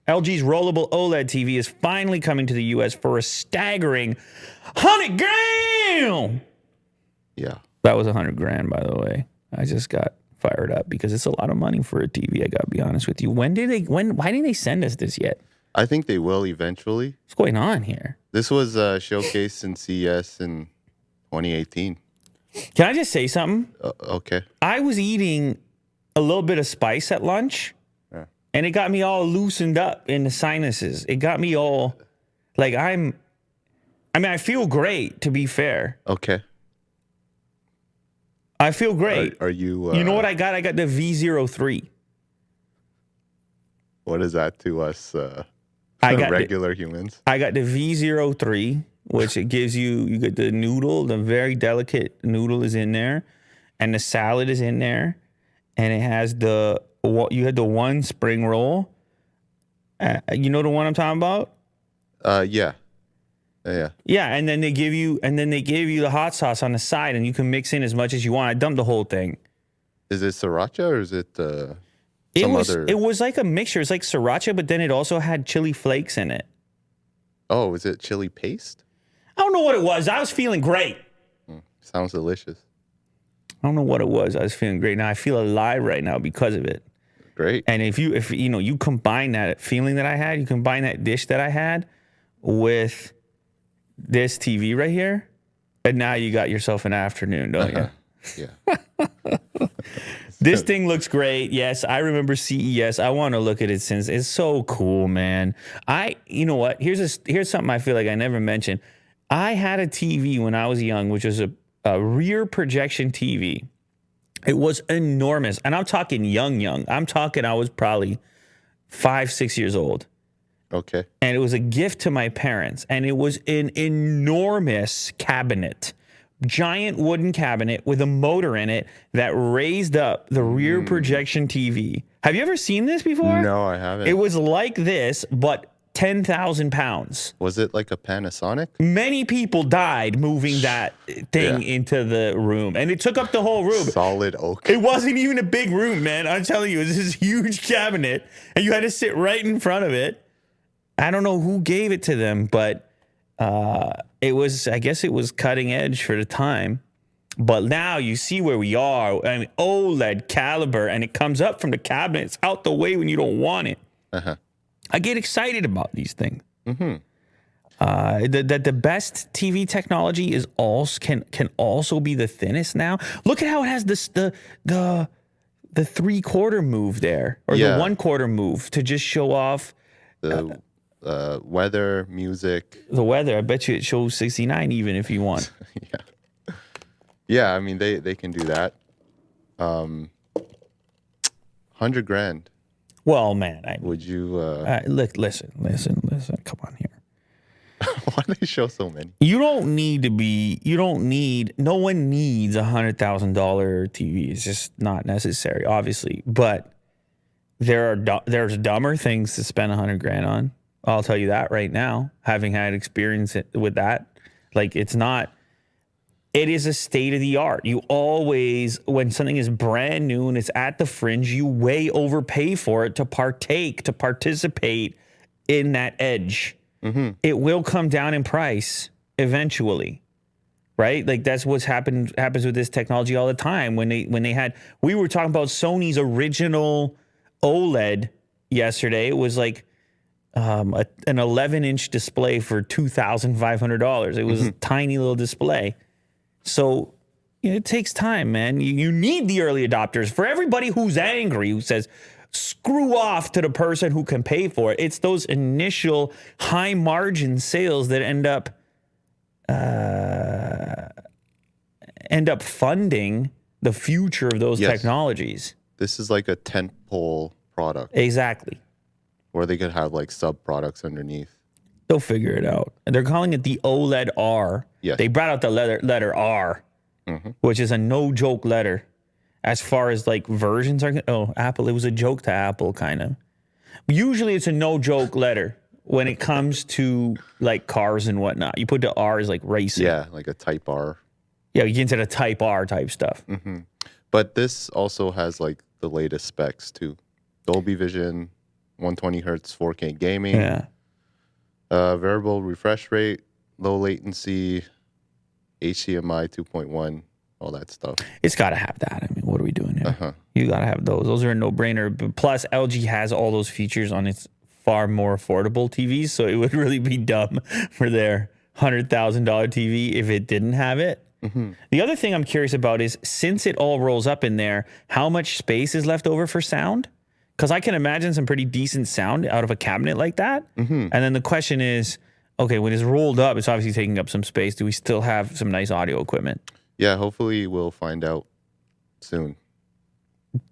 LG's rollable OLED TV is finally coming to the U.S. for a staggering $100,000. Yeah. That was $100,000, by the way. I just got fired up because it's a lot of money for a TV. I gotta be honest with you. Why didn't they send us this yet? I think they will eventually. What's going on here? This was showcased in CES in 2018. Can I just say something? Okay. I was eating a little bit of spice at lunch, and it got me all loosened up in the sinuses. It got me all like I feel great, to be fair. Okay. I feel great. Are you? You know what I got? I got the V03. What is that to us? I got regular humans. I got the V03, which it gives you get the noodle, the very delicate noodle is in there, and the salad is in there, and it has you had the one spring roll. You know the one I'm talking about? Yeah. Yeah, and then they give you the hot sauce on the side, and you can mix in as much as you want. I dumped the whole thing. Is it sriracha or is it It was like a mixture. It's like sriracha, but then it also had chili flakes in it. Oh, is it chili paste? I don't know what it was. I was feeling great. Sounds delicious. I don't know what it was. I was feeling great. Now I feel alive right now because of it. Great. And if you combine that feeling that I had, you combine that dish that I had with this TV right here, and now you got yourself an afternoon, don't you? Yeah. This thing looks great. Yes, I remember CES. I want to look at it since it's so cool, man. You know what? Here's something I feel like I never mentioned. I had a TV when I was young, which was a rear projection TV. It was enormous, and I'm talking young. I'm talking I was probably 5-6 years old. Okay. And it was a gift to my parents, and it was an enormous cabinet. Giant wooden cabinet with a motor in it that raised up the rear projection TV. Have you ever seen this before? No, I haven't. It was like this, but 10,000 pounds. Was it like a Panasonic? Many people died moving that thing into the room, and it took up the whole room. Solid oak. It wasn't even a big room, man. I'm telling you, it was this huge cabinet, and you had to sit right in front of it. I don't know who gave it to them, but I guess it was cutting edge for the time. But now you see where we are. I mean, OLED caliber, and it comes up from the cabinet. It's out the way when you don't want it. Uh-huh. I get excited about these things. Mm-hmm. The best TV technology can also be the thinnest now. Look at how it has the 3/4 move there, or the 1/4 move to just show off the weather, music. The weather. I bet you it shows 69 even if you want. Yeah. I mean they can do that. $100,000. Well, man, would you? Listen. Come on here. Why do they show so many? No one needs $100,000 TV. It's just not necessary, obviously. But there's dumber things to spend $100,000 on. I'll tell you that right now, having had experience with that. Like, it is a state of the art. You always, when something is brand new and it's at the fringe, you way overpay for it to participate in that edge. Mm-hmm. It will come down in price eventually, right? Like, that's what's happens with this technology all the time. We were talking about Sony's original OLED yesterday. It was like an 11-inch display for $2,500. It was a tiny little display. So it takes time, man. You need the early adopters. For everybody who's angry, who says, screw off to the person who can pay for it, it's those initial high margin sales that end up funding the future of those technologies. This is like a tentpole product. Exactly. Or they could have like sub products underneath. They'll figure it out. They're calling it the OLED R. Yes. They brought out the letter R, which is a no-joke letter as far as like versions are. Oh, Apple. It was a joke to Apple, kind of. Usually it's a no-joke letter when it comes to like cars and whatnot. You put the R as like racing. Yeah, like a type R. Yeah, you get into the type R type stuff. Mm-hmm. But this also has like the latest specs too. Dolby Vision, 120 hertz 4K gaming. Yeah. Variable refresh rate, low latency, HDMI 2.1, all that stuff. It's got to have that. I mean, what are we doing here? Uh-huh. You got to have those. Those are a no-brainer. But plus, LG has all those features on its far more affordable TVs, so it would really be dumb for their $100,000 TV if it didn't have it. Mm-hmm. The other thing I'm curious about is, since it all rolls up in there, how much space is left over for sound? Because I can imagine some pretty decent sound out of a cabinet like that. Mm-hmm. And then the question is, okay, when it's rolled up, it's obviously taking up some space. Do we still have some nice audio equipment? Yeah, hopefully we'll find out soon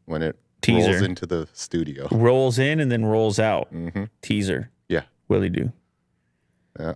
when it Teaser. rolls into the studio. Rolls in and then rolls out. Mm-hmm. Teaser. Yeah. Willie do. Yeah.